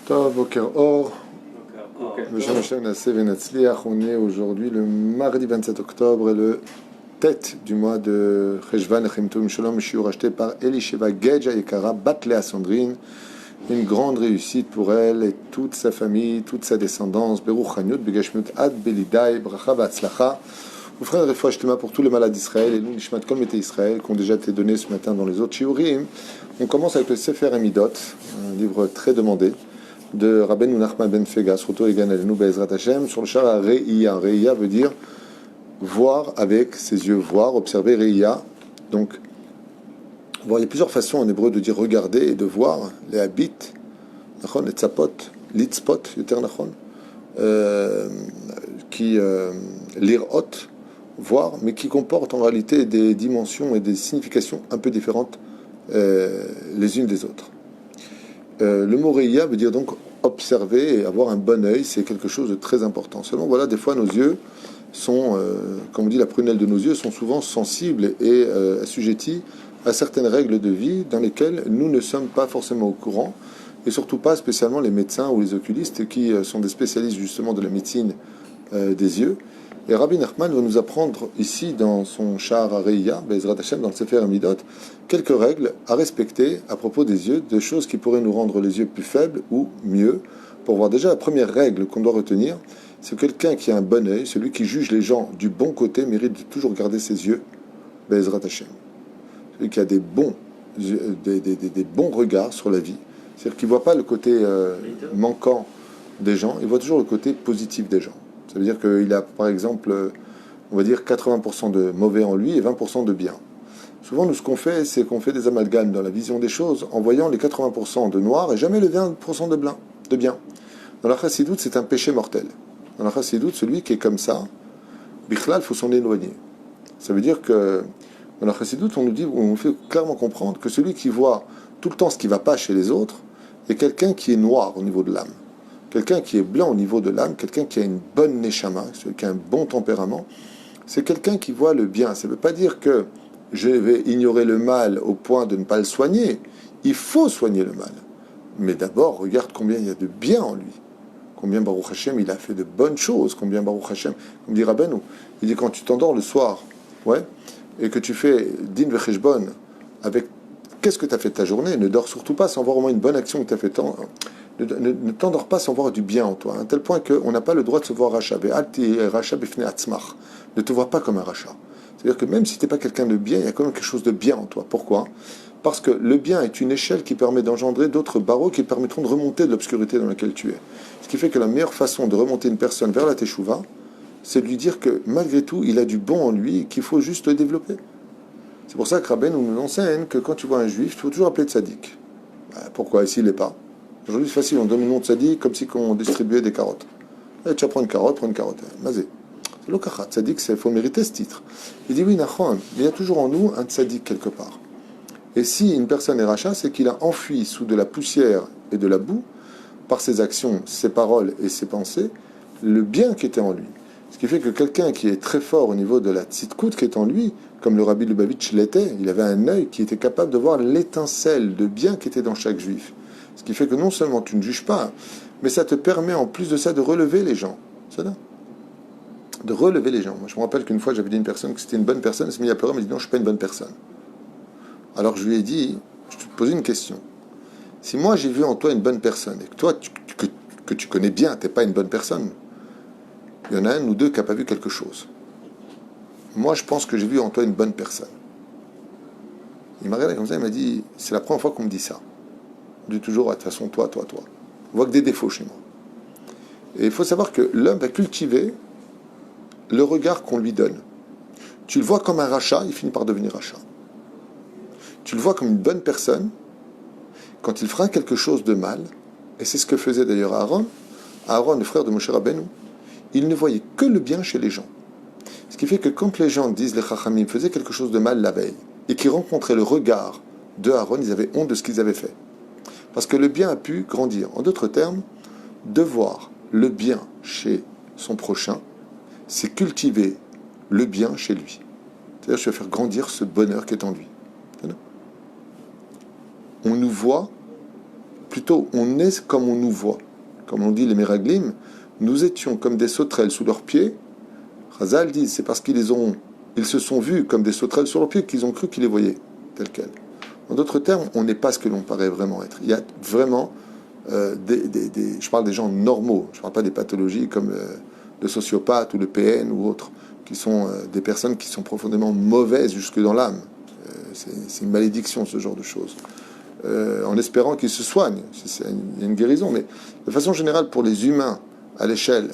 Tov, Boker Or, Ok. Beshem Hashem Naaseh Venatzliach. On est aujourd'hui le mardi 27 octobre et le tête du mois de Cheshvan Lechem Tovim Shalom, shiur acheté par Elisheva Gedja Yekara Bat Lea Sandrine. Une grande réussite pour elle et toute sa famille, toute sa descendance. Beruch Hanyut Begashmut Ad Belidai Bracha V'Atzlacha. Vous ferez un refouach Shlema pour tous les malades d'Israël et nous, Nishmat Kol Mété Israël, qui ont déjà été donnés ce matin dans les autres shiurim. On commence avec le Sefer Emidot, un livre très demandé, de Rabbeinu Nachman ben Fega, Sroto Egan Alenu Be'ezrat Hashem, sur le char Re'ia. Re'ia veut dire voir avec ses yeux, voir, observer Re'ia. Donc, bon, il y a plusieurs façons en hébreu de dire regarder et de voir. Les habits, les tzapot, l'itzpot, yoter nachon, qui lirot, voir, mais qui comportent en réalité des dimensions et des significations un peu différentes les unes des autres. Le mot Re'ia veut dire donc observer et avoir un bon œil, c'est quelque chose de très important. Seulement, voilà, des fois nos yeux sont, comme on dit, la prunelle de nos yeux sont souvent sensibles et assujettis à certaines règles de vie dans lesquelles nous ne sommes pas forcément au courant, et surtout pas spécialement les médecins ou les oculistes qui sont des spécialistes justement de la médecine des yeux. Et Rabbi Nachman va nous apprendre ici dans son Sha'ar HaRe'iyah, Be'ezrat Hashem, dans le Sefer Amidot, quelques règles à respecter à propos des yeux, de choses qui pourraient nous rendre les yeux plus faibles ou mieux. Pour voir déjà la première règle qu'on doit retenir, c'est que quelqu'un qui a un bon œil, celui qui juge les gens du bon côté, mérite de toujours garder ses yeux, Be'ezrat Hashem. Celui qui a des bons regards sur la vie, c'est-à-dire qu'il ne voit pas le côté manquant des gens, il voit toujours le côté positif des gens. Ça veut dire qu'il a, par exemple, on va dire 80% de mauvais en lui et 20% de bien. Souvent, nous, ce qu'on fait, c'est qu'on fait des amalgames dans la vision des choses en voyant les 80% de noir et jamais les 20% de bien. Dans la chassidoute, c'est un péché mortel. Dans la chassidoute, celui qui est comme ça, bichlal, il faut s'en éloigner. Ça veut dire que dans la chassidoute, on nous fait clairement comprendre que celui qui voit tout le temps ce qui ne va pas chez les autres est quelqu'un qui est noir au niveau de l'âme. Quelqu'un qui est blanc au niveau de l'âme, quelqu'un qui a une bonne neshama, qui a un bon tempérament, c'est quelqu'un qui voit le bien. Ça ne veut pas dire que je vais ignorer le mal au point de ne pas le soigner. Il faut soigner le mal. Mais d'abord, regarde combien il y a de bien en lui. Combien Baruch Hashem, il a fait de bonnes choses. Combien Baruch Hashem, comme dit Rabbeinu, il dit quand tu t'endors le soir, ouais, et que tu fais din vecheshbon avec qu'est-ce que tu as fait de ta journée, ne dors surtout pas sans voir au moins une bonne action que tu as fait. Ne t'endors pas sans voir du bien en toi, à un tel point qu'on n'a pas le droit de se voir rachat. Ne te vois pas comme un rachat. C'est-à-dire que même si tu n'es pas quelqu'un de bien, il y a quand même quelque chose de bien en toi. Pourquoi ? Parce que le bien est une échelle qui permet d'engendrer d'autres barreaux qui permettront de remonter de l'obscurité dans laquelle tu es. Ce qui fait que la meilleure façon de remonter une personne vers la teshuva, c'est de lui dire que malgré tout, il a du bon en lui et qu'il faut juste le développer. C'est pour ça que Rabbeinu nous enseigne que quand tu vois un juif, il faut toujours appeler tzaddik. Pourquoi ici il n'est pas ? Aujourd'hui, c'est facile, on donne le nom de tzaddik comme si on distribuait des carottes. Et tu vas prendre une carotte. Mazé. C'est le kachat. Tzaddik, il faut mériter ce titre. Il dit oui, nachon, il y a toujours en nous un tzaddik quelque part. Et si une personne est rachat, c'est qu'il a enfui sous de la poussière et de la boue, par ses actions, ses paroles et ses pensées, le bien qui était en lui. Ce qui fait que quelqu'un qui est très fort au niveau de la tzidkout qui est en lui, comme le Rabbi Lubavitch l'était, il avait un œil qui était capable de voir l'étincelle de bien qui était dans chaque juif. Ce qui fait que non seulement tu ne juges pas, mais ça te permet en plus de ça de relever les gens. C'est là. De relever les gens. Moi, je me rappelle qu'une fois, j'avais dit à une personne que c'était une bonne personne, elle s'est mise à pleurer, elle m'a dit non, je ne suis pas une bonne personne. Alors je lui ai dit, je te posais une question. Si moi j'ai vu en toi une bonne personne, et que toi, que tu connais bien, tu n'es pas une bonne personne, il y en a un ou deux qui n'a pas vu quelque chose. Moi, je pense que j'ai vu en toi une bonne personne. Il m'a regardé comme ça, il m'a dit, c'est la première fois qu'on me dit ça. Je dis toujours, de toute façon, toi. On voit que des défauts chez moi. Et il faut savoir que l'homme va cultiver le regard qu'on lui donne. Tu le vois comme un rachat, il finit par devenir rachat. Tu le vois comme une bonne personne, quand il fera quelque chose de mal, et c'est ce que faisait d'ailleurs Aaron, le frère de Moshe Rabbeinu, il ne voyait que le bien chez les gens. Ce qui fait que quand les gens disent, les Chachamim faisaient quelque chose de mal la veille, et qu'ils rencontraient le regard de Aaron, ils avaient honte de ce qu'ils avaient fait. Parce que le bien a pu grandir. En d'autres termes, de voir le bien chez son prochain, c'est cultiver le bien chez lui. C'est-à-dire, je vais faire grandir ce bonheur qui est en lui. On nous voit Plutôt, on est comme on nous voit. Comme on dit les Meraglim, nous étions comme des sauterelles sous leurs pieds. Chazal dit, c'est parce qu'ils se sont vus comme des sauterelles sur leurs pieds qu'ils ont cru qu'ils les voyaient tels quels. En d'autres termes, on n'est pas ce que l'on paraît vraiment être. Il y a vraiment je parle des gens normaux, je ne parle pas des pathologies comme le sociopathe ou le PN ou autres, qui sont des personnes qui sont profondément mauvaises jusque dans l'âme. C'est une malédiction, ce genre de choses. En espérant qu'ils se soignent. Il y a une guérison, mais de façon générale, pour les humains, à l'échelle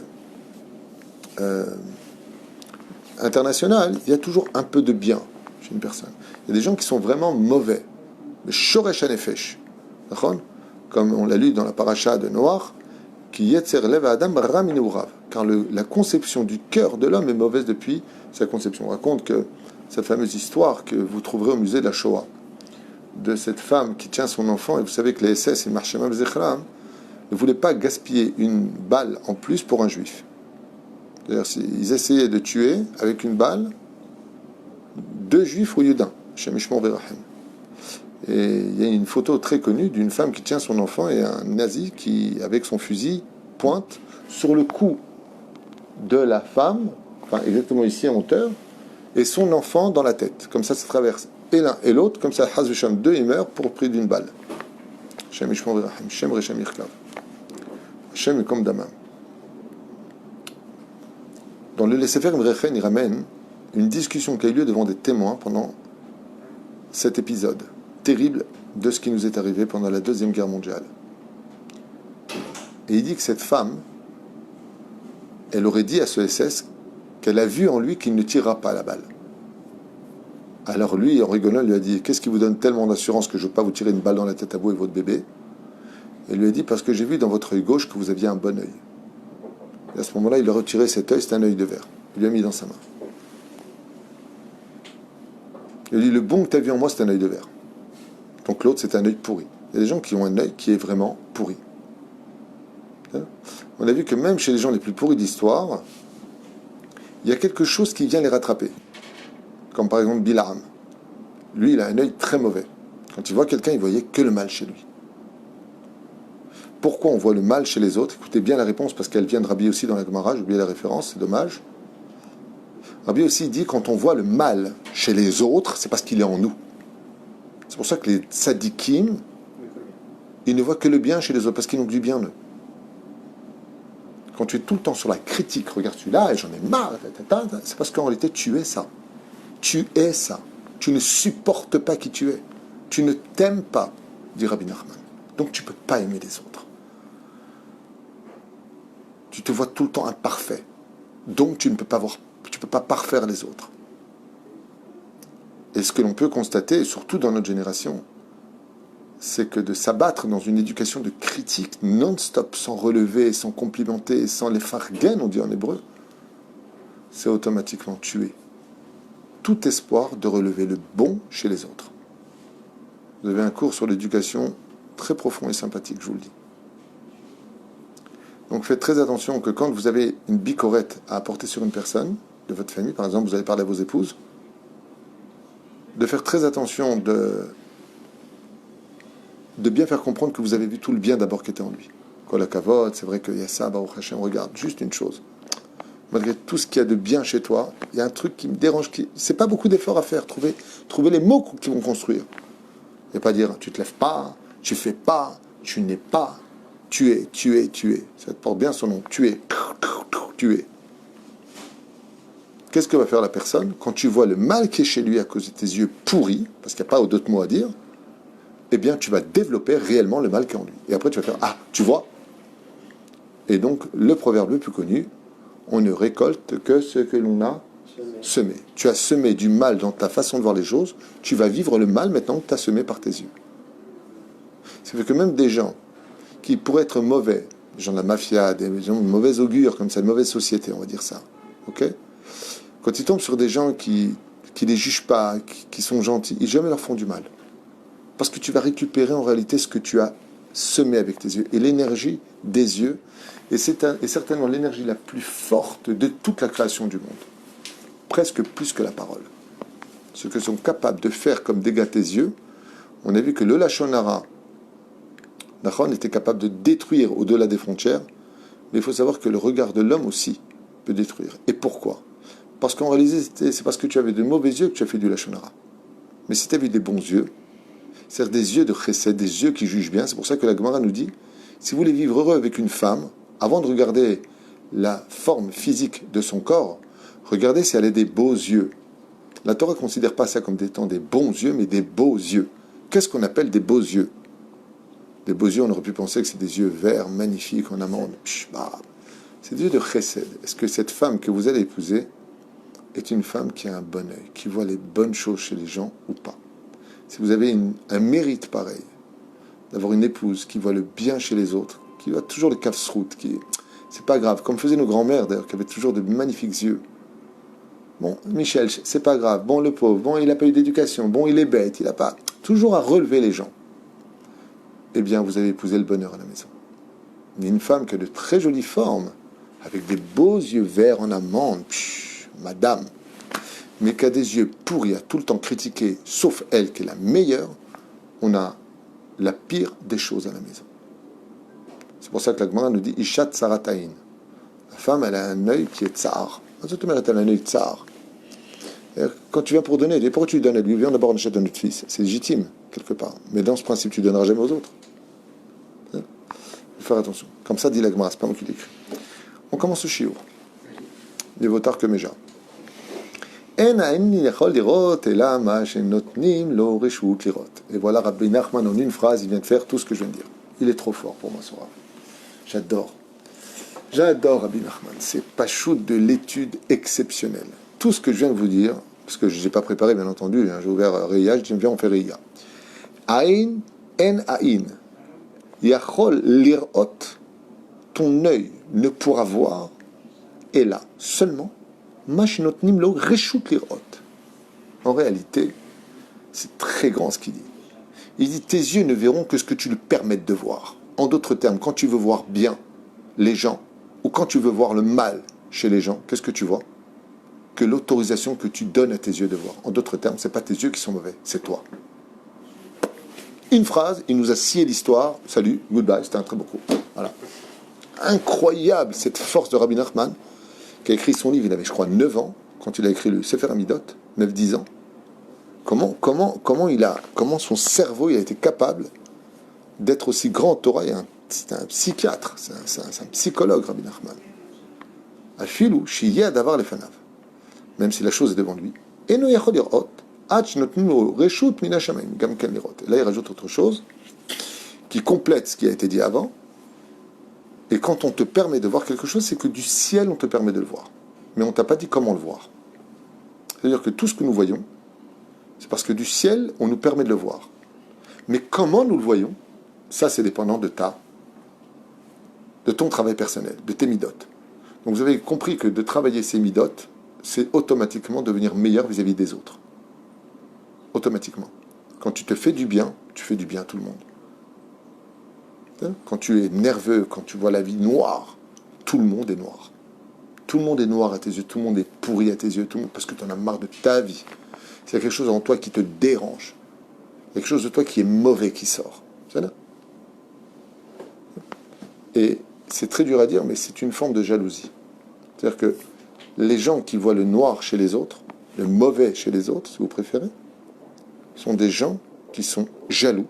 internationale, il y a toujours un peu de bien chez une personne. Il y a des gens qui sont vraiment mauvais. Le shoresh hanefesh. Comme on l'a lu dans la paracha de Noach, qui yetzer lev adam ra min urav. Car la conception du cœur de l'homme est mauvaise depuis sa conception. On raconte que cette fameuse histoire que vous trouverez au musée de la Shoah, de cette femme qui tient son enfant, et vous savez que les SS et Marshemam Zechram ne voulaient pas gaspiller une balle en plus pour un juif. C'est-à-dire, ils essayaient de tuer avec une balle 2 juifs au lieu d'un. Shemishmor Verachem. Et il y a une photo très connue d'une femme qui tient son enfant et un nazi qui, avec son fusil, pointe sur le cou de la femme, enfin exactement ici en hauteur, et son enfant dans la tête. Comme ça traverse et l'un et l'autre, comme ça, Hazvisham 2, il meurt pour le prix d'une balle. Shem Ishmor Verachem, Shem Rechem Irklav. Shem est comme Damam. Dans le Sefer Mrechen, il ramène une discussion qui a eu lieu devant des témoins pendant cet épisode terrible de ce qui nous est arrivé pendant la Deuxième Guerre mondiale. Et il dit que cette femme, elle aurait dit à ce SS qu'elle a vu en lui qu'il ne tirera pas la balle. Alors lui, en rigolant, il lui a dit « Qu'est-ce qui vous donne tellement d'assurance que je ne veux pas vous tirer une balle dans la tête à vous et votre bébé ?» Et il lui a dit « Parce que j'ai vu dans votre œil gauche que vous aviez un bon œil. » Et à ce moment-là, il a retiré cet œil, c'était un œil de verre. Il lui a mis dans sa main. Il a dit « Le bon que tu as vu en moi, c'est un œil de verre. » Donc l'autre, c'est un œil pourri. Il y a des gens qui ont un œil qui est vraiment pourri. On a vu que même chez les gens les plus pourris d'histoire, il y a quelque chose qui vient les rattraper. Comme par exemple Bilam. Lui, il a un œil très mauvais. Quand il voit quelqu'un, il voyait que le mal chez lui. Pourquoi on voit le mal chez les autres? Écoutez bien la réponse, parce qu'elle vient de Rabbi aussi dans la Gemara, j'ai oublié la référence, c'est dommage. Rabbi aussi dit, quand on voit le mal chez les autres, c'est parce qu'il est en nous. C'est pour ça que les tzadikim, ils ne voient que le bien chez les autres, parce qu'ils n'ont que du bien en eux. Quand tu es tout le temps sur la critique, regarde celui-là, et j'en ai marre, c'est parce qu'en réalité, tu es ça. Tu es ça. Tu ne supportes pas qui tu es. Tu ne t'aimes pas, dit Rabbi Nachman. Donc tu ne peux pas aimer les autres. Tu te vois tout le temps imparfait. Donc tu ne peux pas parfaire les autres. Et ce que l'on peut constater, surtout dans notre génération, c'est que de s'abattre dans une éducation de critique non-stop, sans relever, sans complimenter, sans les fargen, on dit en hébreu, c'est automatiquement tuer tout espoir de relever le bon chez les autres. Vous avez un cours sur l'éducation très profond et sympathique, je vous le dis. Donc faites très attention que quand vous avez une bicorette à apporter sur une personne de votre famille, par exemple, vous allez parler à vos épouses, de faire très attention de bien faire comprendre que vous avez vu tout le bien d'abord qui était en lui. Kol hakavod, c'est vrai qu'il y a ça, Baruch Hashem, regarde, juste une chose. Malgré tout ce qu'il y a de bien chez toi, il y a un truc qui me dérange, c'est pas beaucoup d'efforts à faire, trouver les mots qui vont construire. Et pas dire, tu te lèves pas, tu fais pas, tu n'es pas, tu es. Ça te porte bien son nom, tu es. Qu'est-ce que va faire la personne quand tu vois le mal qui est chez lui à cause de tes yeux pourris, parce qu'il n'y a pas d'autres mots à dire, eh bien, tu vas développer réellement le mal qui est en lui. Et après, tu vas faire, ah, tu vois. Et donc, le proverbe le plus connu, on ne récolte que ce que l'on a semé. Tu as semé du mal dans ta façon de voir les choses, tu vas vivre le mal maintenant que tu as semé par tes yeux. Ça fait que même des gens qui pourraient être mauvais, des gens de la mafia, des gens de mauvais augure, comme ça, de mauvaise société, on va dire ça, ok ? Quand ils tombent sur des gens qui les jugent pas, qui sont gentils, ils jamais leur font du mal. Parce que tu vas récupérer en réalité ce que tu as semé avec tes yeux. Et l'énergie des yeux est certainement l'énergie la plus forte de toute la création du monde. Presque plus que la parole. Ce que sont capables de faire comme dégâts tes yeux, on a vu que le Lachon Hara Nachon était capable de détruire au-delà des frontières, mais il faut savoir que le regard de l'homme aussi peut détruire. Et pourquoi? Parce qu'en réalité, c'est parce que tu avais de mauvais yeux que tu as fait du Lachon Hara. Mais si tu avais des bons yeux, c'est-à-dire des yeux de chesed, des yeux qui jugent bien, c'est pour ça que la Gemara nous dit, si vous voulez vivre heureux avec une femme, avant de regarder la forme physique de son corps, regardez si elle a des beaux yeux. La Torah ne considère pas ça comme étant des bons yeux, mais des beaux yeux. Qu'est-ce qu'on appelle des beaux yeux? Des beaux yeux, on aurait pu penser que c'est des yeux verts, magnifiques, en amande. C'est des yeux de chesed. Est-ce que cette femme que vous allez épouser est une femme qui a un bon œil, qui voit les bonnes choses chez les gens ou pas? Si vous avez un mérite pareil, d'avoir une épouse qui voit le bien chez les autres, qui voit toujours le kafsrout, c'est pas grave, comme faisaient nos grands-mères d'ailleurs, qui avaient toujours de magnifiques yeux. Bon, Michel, c'est pas grave, bon, le pauvre, bon, il n'a pas eu d'éducation, bon, il est bête, il n'a pas... Toujours à relever les gens. Eh bien, vous avez épousé le bonheur à la maison. Mais une femme qui a de très jolies formes, avec des beaux yeux verts en amande, madame, mais qui a des yeux pourris, à tout le temps critiquer, sauf elle qui est la meilleure, on a la pire des choses à la maison. C'est pour ça que la Gemara nous dit Ishat Sarataïn. La femme, elle a un œil qui est tsar. Elle a un œil tsar. Quand tu viens pour donner, pourquoi tu lui donnes à lui? Viens d'abord on achète à notre fils. C'est légitime, quelque part. Mais dans ce principe, tu ne donneras jamais aux autres. Il faut faire attention. Comme ça, dit la Gemara, c'est pas moi qui l'écris. On commence au shiur. Il vaut tard que Méja. Et voilà Rabbi Nachman en une phrase, il vient de faire tout ce que je viens de dire. Il est trop fort pour moi, ce Rav. J'adore Rabbi Nachman. C'est pachout de l'étude exceptionnelle. Tout ce que je viens de vous dire, parce que je n'ai pas préparé, bien entendu, j'ai ouvert Reya, je dis, viens, on fait Reya. Aïn, en aïn. Yachol lirot, ton œil ne pourra voir, et là, seulement, machinot nimlo reshut lirot. En réalité, c'est très grand ce qu'il dit. Il dit, tes yeux ne verront que ce que tu lui permettes de voir. En d'autres termes, quand tu veux voir bien les gens, ou quand tu veux voir le mal chez les gens, qu'est-ce que tu vois? Que l'autorisation que tu donnes à tes yeux de voir. En d'autres termes, ce n'est pas tes yeux qui sont mauvais, c'est toi. Une phrase, il nous a scié l'histoire. Salut, goodbye, c'était un très beau coup. Voilà. Incroyable cette force de Rabbi Nachman, qui a écrit son livre, il avait, je crois, 9 ans, quand il a écrit le Sefer Amidot, 9-10 ans. Comment son cerveau il a été capable d'être aussi grand en Torah. C'est un psychiatre, c'est un psychologue, Rabbi Nachman. Afilou, shiyeh d'avar lefanav. Même si la chose est devant lui. Et là, il rajoute autre chose qui complète ce qui a été dit avant. Et quand on te permet de voir quelque chose, c'est que du ciel, on te permet de le voir. Mais on ne t'a pas dit comment le voir. C'est-à-dire que tout ce que nous voyons, c'est parce que du ciel, on nous permet de le voir. Mais comment nous le voyons, ça, c'est dépendant de ton travail personnel, de tes midotes. Donc vous avez compris que de travailler ces midotes, c'est automatiquement devenir meilleur vis-à-vis des autres. Automatiquement. Quand tu te fais du bien, tu fais du bien à tout le monde. Quand tu es nerveux, quand tu vois la vie noire, tout le monde est noir. Tout le monde est noir à tes yeux, tout le monde est pourri à tes yeux, tout le monde, parce que tu en as marre de ta vie. S'il y a quelque chose en toi qui te dérange, il y a quelque chose de toi qui est mauvais qui sort. C'est là. Et c'est très dur à dire, mais c'est une forme de jalousie. C'est-à-dire que les gens qui voient le noir chez les autres, le mauvais chez les autres, si vous préférez, sont des gens qui sont jaloux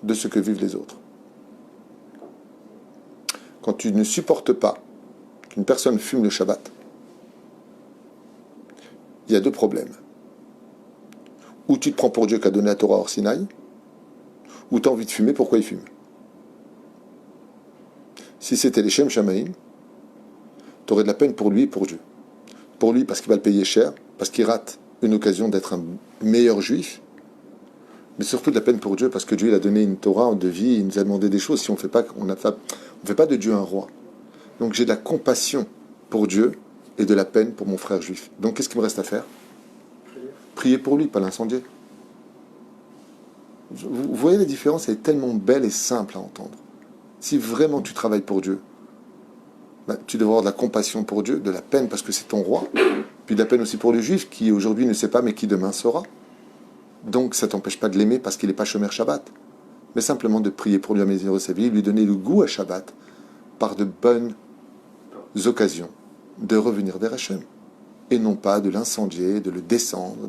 de ce que vivent les autres. Quand tu ne supportes pas qu'une personne fume le Shabbat, il y a deux problèmes. Ou tu te prends pour Dieu qui a donné la Torah hors Sinaï, ou tu as envie de fumer, pourquoi il fume? Si c'était les Shem Shamaïm, tu aurais de la peine pour lui et pour Dieu. Pour lui parce qu'il va le payer cher, parce qu'il rate une occasion d'être un meilleur juif, mais surtout de la peine pour Dieu parce que Dieu il a donné une Torah de vie, il nous a demandé des choses. Si on fait pas, on fait pas de Dieu un roi. Donc j'ai de la compassion pour Dieu et de la peine pour mon frère juif. Donc qu'est-ce qu'il me reste à faire? Prier pour lui, pas l'incendier. Vous voyez la différence, elle est tellement belle et simple à entendre. Si vraiment tu travailles pour Dieu, tu devras avoir de la compassion pour Dieu, de la peine parce que c'est ton roi, puis de la peine aussi pour le juif qui aujourd'hui ne sait pas mais qui demain saura. Donc ça ne t'empêche pas de l'aimer parce qu'il n'est pas Shomer Shabbat. mais simplement de prier pour lui améliorer sa vie, lui donner le goût à Shabbat par de bonnes occasions de revenir vers Hachem, et non pas de l'incendier, de le descendre.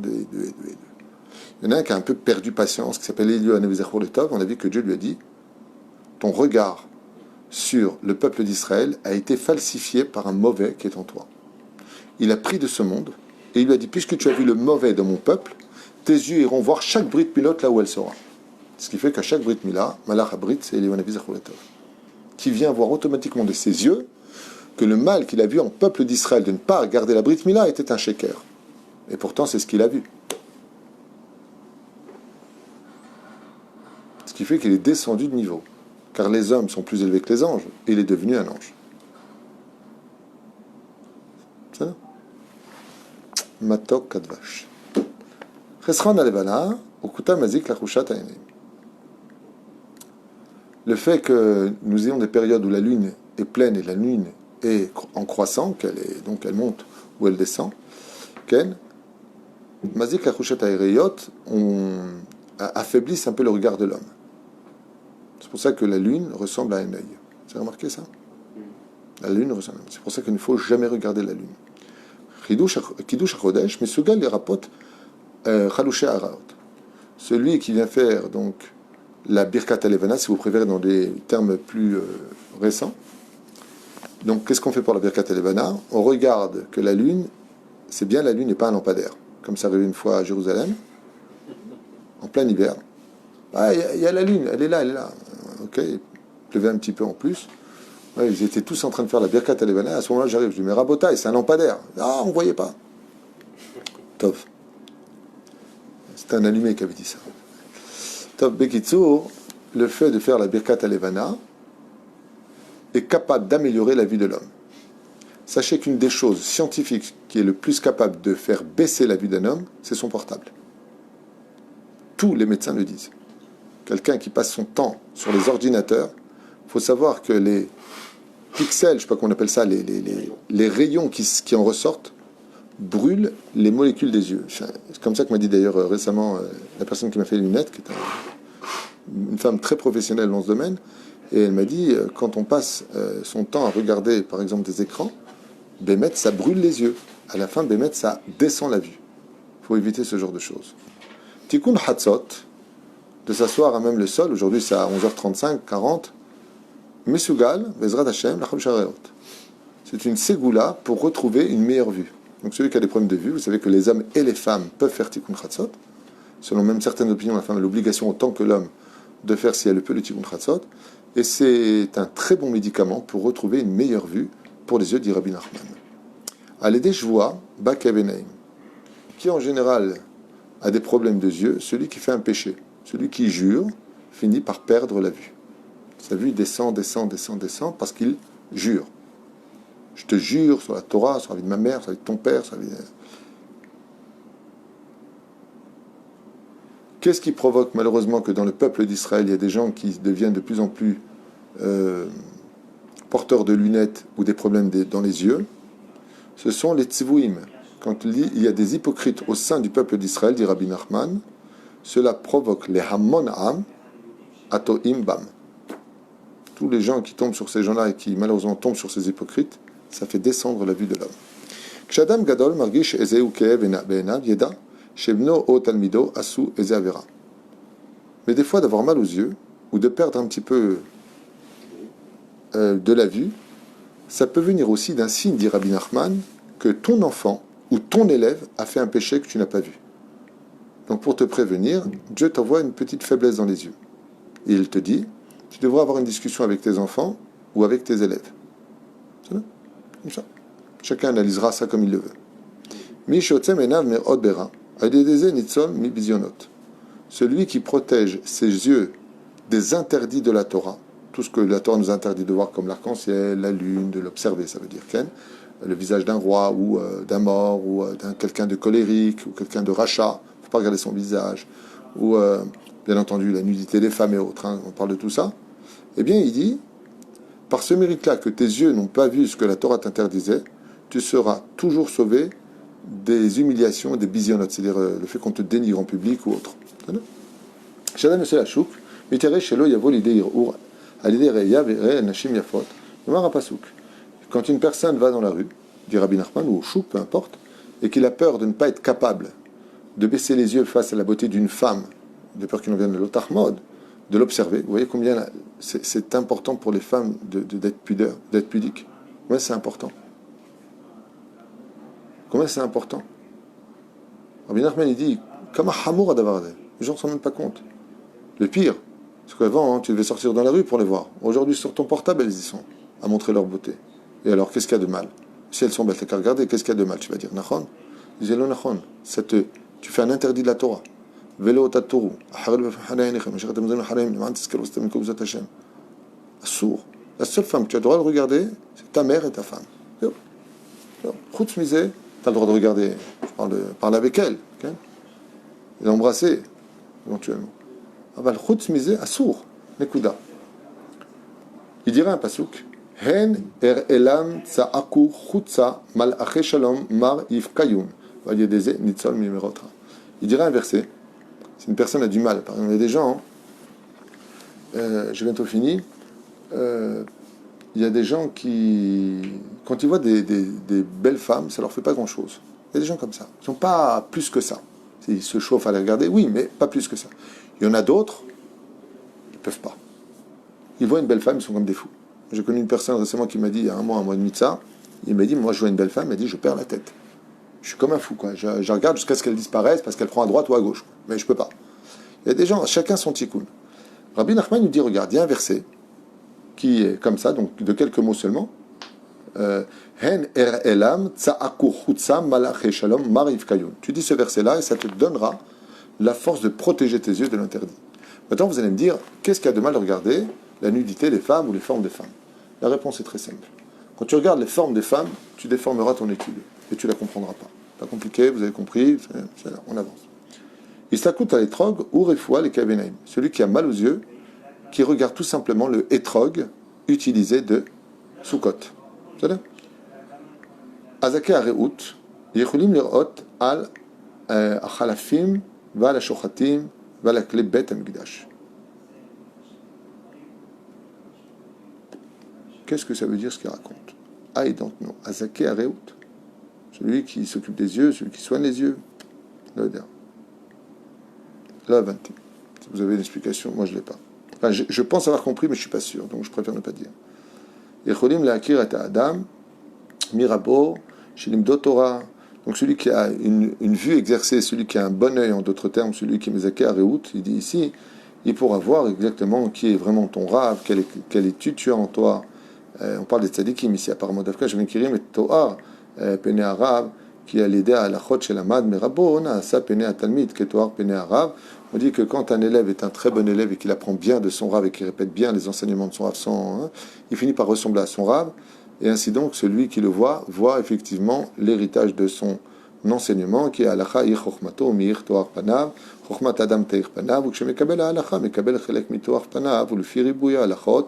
Il y en a un qui a un peu perdu patience, qui s'appelle Eliyahu Hanavi Zechor Letov. On a vu que Dieu lui a dit, ton regard sur le peuple d'Israël a été falsifié par un mauvais qui est en toi. Il a pris de ce monde, et il lui a dit, puisque tu as vu le mauvais dans mon peuple, tes yeux iront voir chaque Brit Milot là où elle sera. Ce qui fait qu'à chaque Brit Mila, Malach HaBrit, c'est Eliyahu Hanavi Zechor Letov, qui vient voir automatiquement de ses yeux que le mal qu'il a vu en peuple d'Israël de ne pas regarder la Brit Mila était un sheker. Et pourtant, c'est ce qu'il a vu. Ce qui fait qu'il est descendu de niveau. Car les hommes sont plus élevés que les anges, et il est devenu un ange. C'est ça? Matok Kadvash. Chesran alevana, okuta mazik lachushat haenim. Le fait que nous ayons des périodes où la lune est pleine et la lune est en croissant, donc elle monte ou elle descend, Ken, mazik lachushat haereyot, on affaiblisse un peu le regard de l'homme. C'est pour ça que la lune ressemble à un œil. Vous avez remarqué ça? La lune ressemble à un œil. C'est pour ça qu'il ne faut jamais regarder la lune. Kiddush HaChodesh, Mesugal les rapporte Chalouché Araot. Celui qui vient faire donc la Birkat Alevana, si vous préférez dans des termes plus récents. Donc qu'est-ce qu'on fait pour la Birkat Alevana? On regarde que la lune, c'est bien la lune et pas un lampadaire. Comme ça arrive une fois à Jérusalem, en plein hiver. Ah, il y a la lune, elle est là. Ok, il pleuvait un petit peu en plus. Ouais, ils étaient tous en train de faire la Birkat Alevana. À ce moment-là, j'arrive, je dis, mais Rabotaï, c'est un lampadaire. Ah, on ne voyait pas. Tov. C'est un allumé qui avait dit ça. Tov Bekitsour, le fait de faire la Birkat Alevana est capable d'améliorer la vie de l'homme. Sachez qu'une des choses scientifiques qui est le plus capable de faire baisser la vie d'un homme, c'est son portable. Tous les médecins le disent. Quelqu'un qui passe son temps sur les ordinateurs, il faut savoir que les pixels, je ne sais pas comment on appelle ça, les rayons qui en ressortent, brûlent les molécules des yeux. C'est comme ça que m'a dit d'ailleurs récemment la personne qui m'a fait les lunettes, qui est une femme très professionnelle dans ce domaine, et elle m'a dit, quand on passe son temps à regarder par exemple des écrans, Bémet, ça brûle les yeux. À la fin, Bémet, ça descend la vue. Il faut éviter ce genre de choses. Tikkun Hatzot, de s'asseoir à même le sol, aujourd'hui c'est à 11h35, 40, Mesugal, Bezrat Hashem, Lachol Shareot. C'est une ségoula pour retrouver une meilleure vue. Donc celui qui a des problèmes de vue, vous savez que les hommes et les femmes peuvent faire Tikkun Hatzot. Selon même certaines opinions, la femme a l'obligation autant que l'homme de faire si elle le peut le Tikkun Hatzot. Et c'est un très bon médicament pour retrouver une meilleure vue pour les yeux, dit Rabbi Nachman. Alédé Shvoa, Bakavenaim, qui en général a des problèmes de yeux, celui qui fait un péché. Celui qui jure finit par perdre la vue. Sa vue descend, parce qu'il jure. Je te jure sur la Torah, sur la vie de ma mère, sur la vie de ton père, sur la vie de... Qu'est-ce qui provoque malheureusement que dans le peuple d'Israël, il y a des gens qui deviennent de plus en plus porteurs de lunettes ou des problèmes dans les yeux? Ce sont les tzivouim. Quand il y a des hypocrites au sein du peuple d'Israël, dit Rabbi Nachman, cela provoque les Hamon Am Atoim Bam. Tous les gens qui tombent sur ces gens-là et qui malheureusement tombent sur ces hypocrites, ça fait descendre la vue de l'homme. Kshadam Gadol Margish Ezeu Keev Be'enav Yeda Shebno O Talmido Asu Eze Avera. Mais des fois, d'avoir mal aux yeux ou de perdre un petit peu de la vue, ça peut venir aussi d'un signe, dit Rabbi Nachman, que ton enfant ou ton élève a fait un péché que tu n'as pas vu. Donc pour te prévenir, Dieu t'envoie une petite faiblesse dans les yeux. Et il te dit, tu devras avoir une discussion avec tes enfants ou avec tes élèves. C'est ça? Comme ça. Chacun analysera ça comme il le veut. Celui qui protège ses yeux des interdits de la Torah, tout ce que la Torah nous interdit de voir comme l'arc-en-ciel, la lune, de l'observer, ça veut dire Ken, le visage d'un roi ou d'un mort ou d'un quelqu'un de colérique ou quelqu'un de rachat. Il ne faut pas regarder son visage, ou bien entendu la nudité des femmes et autres, on parle de tout ça. Eh bien, il dit, par ce mérite-là que tes yeux n'ont pas vu ce que la Torah t'interdisait, tu seras toujours sauvé des humiliations, des bisionotes, c'est-à-dire le fait qu'on te dénigre en public ou autre. Shadam Yosef Hachouk, Mitere shelo yavo l'idée irur, à l'idée reya vere nashim yafot. Nomar pasuk. Quand une personne va dans la rue, dit Rabbi Nachman, ou au chouk, peu importe, et qu'il a peur de ne pas être capable de baisser les yeux face à la beauté d'une femme, de peur qu'il en vienne de l'autre mode, de l'observer. Vous voyez combien c'est important pour les femmes d'être pudeurs, d'être pudiques. Combien c'est important. Combien c'est important. Rabbi Nachman, il dit, comme un hamour à Davarade. Les gens ne s'en rendent même pas compte. Le pire, c'est qu'avant, tu devais sortir dans la rue pour les voir. Aujourd'hui, sur ton portable, elles y sont, à montrer leur beauté. Et alors, qu'est-ce qu'il y a de mal? Si elles sont belles, t'as qu'à regarder, qu'est-ce qu'il y a de mal? Tu vas dire, Nachon. Il dit, Nachon. Tu fais un interdit de la Torah. Vélo taturu. Sourd. La seule femme que tu as le droit de regarder, c'est ta mère et ta femme. Chutz misé, tu as le droit de regarder, parler avec elle, okay? Et l'embrasser, éventuellement. Aval chutz misé, assour, nekuda. Il dirait un pasuk, Hen elam tsa'aku chutza mal'ache shalom mar yifkayun. Il dirait un verset, si une personne a du mal, par exemple, il y a des gens, j'ai bientôt fini, il y a des gens qui, quand ils voient des belles femmes, ça leur fait pas grand-chose. Il y a des gens comme ça, ils ne sont pas plus que ça. Ils se chauffent à les regarder, oui, mais pas plus que ça. Il y en a d'autres, ils ne peuvent pas. Ils voient une belle femme, ils sont comme des fous. J'ai connu une personne récemment qui m'a dit, il y a un mois et demi de ça, il m'a dit, moi je vois une belle femme, il m'a dit, je perds la tête. Je suis comme un fou, quoi. Je regarde jusqu'à ce qu'elle disparaisse parce qu'elle prend à droite ou à gauche. Mais je peux pas. Il y a des gens, chacun son tikkun. Rabbi Nachman nous dit, regarde, il y a un verset qui est comme ça, donc de quelques mots seulement. Hen er elam tsa'aku chutza malache shalom marif kayun. Tu dis ce verset-là et ça te donnera la force de protéger tes yeux de l'interdit. Maintenant, vous allez me dire, qu'est-ce qu'il y a de mal de regarder la nudité des femmes ou les formes des femmes? La réponse est très simple. Quand tu regardes les formes des femmes, tu déformeras ton étude et tu la comprendras pas. Pas compliqué, vous avez compris, on avance. Il s'accoute à l'étrog ou refoua les kavenaim. Celui qui a mal aux yeux, qui regarde tout simplement le étrog utilisé de Sukkot. Vous savez? Azake areut, yechulim lirot al achalafim val ashochatim val aklebet amigdash. Qu'est-ce que ça veut dire ce qu'il raconte? I don't know. Azake areut. Celui qui s'occupe des yeux, celui qui soigne les yeux. Là, 20. Si vous avez une explication, moi je ne l'ai pas. Enfin, je pense avoir compris, mais je ne suis pas sûr, donc je préfère ne pas dire. Yecholim la'akir et Adam, mirabo, shilimdo Torah. Donc celui qui a une vue exercée, celui qui a un bon œil, en d'autres termes, celui qui est mezaké areout, il dit ici, il pourra voir exactement qui est vraiment ton rave, quelle étude tu as en toi. On parle des tzadikim ici, apparemment, d'Afka, je viens kirim et Toar. Pene arabe qui a l'idée à la chot chez la mad mais rabo on a ça pene à talmid ketoar pene arabe. On dit que quand un élève est un très bon élève et qu'il apprend bien de son rave et qu'il répète bien les enseignements de son rave sans, il finit par ressembler à son rave et ainsi donc celui qui le voit effectivement l'héritage de son enseignement qui est alacha ir chokhmato mir toar panav chokhmat adam teir panav ou que mekabel alacha mekabel chelek mitoar panav ou le firibuya alachot.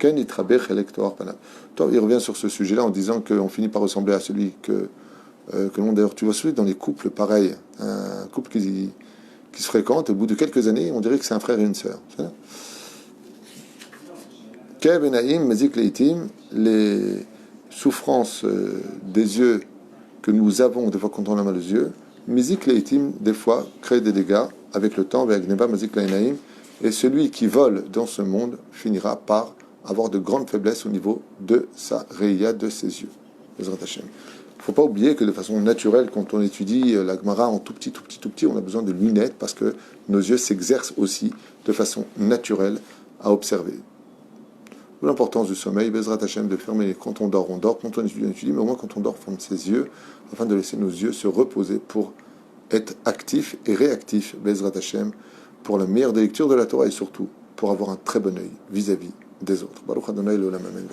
Il revient sur ce sujet-là en disant qu'on finit par ressembler à celui que l'on, d'ailleurs, tu vois celui dans les couples pareils, un couple qui se fréquente, au bout de quelques années, on dirait que c'est un frère et une sœur. Les souffrances des yeux que nous avons, des fois quand on a mal aux yeux, Mizik Leitim, des fois, crée des dégâts avec le temps, avec Neba Mazik Lainaim, et celui qui vole dans ce monde finira par avoir de grandes faiblesses au niveau de sa réia, de ses yeux. Il ne faut pas oublier que de façon naturelle, quand on étudie la Gemara en tout petit, on a besoin de lunettes parce que nos yeux s'exercent aussi de façon naturelle à observer. L'importance du sommeil, Bezrat Hashem, de fermer, quand on dort, quand on étudie, mais au moins quand on dort, on ferme ses yeux, afin de laisser nos yeux se reposer pour être actifs et réactifs, Bezrat Hashem, pour la meilleure des lectures de la Torah et surtout pour avoir un très bon œil vis-à-vis des autres. Baruch Adonai l'olam amen.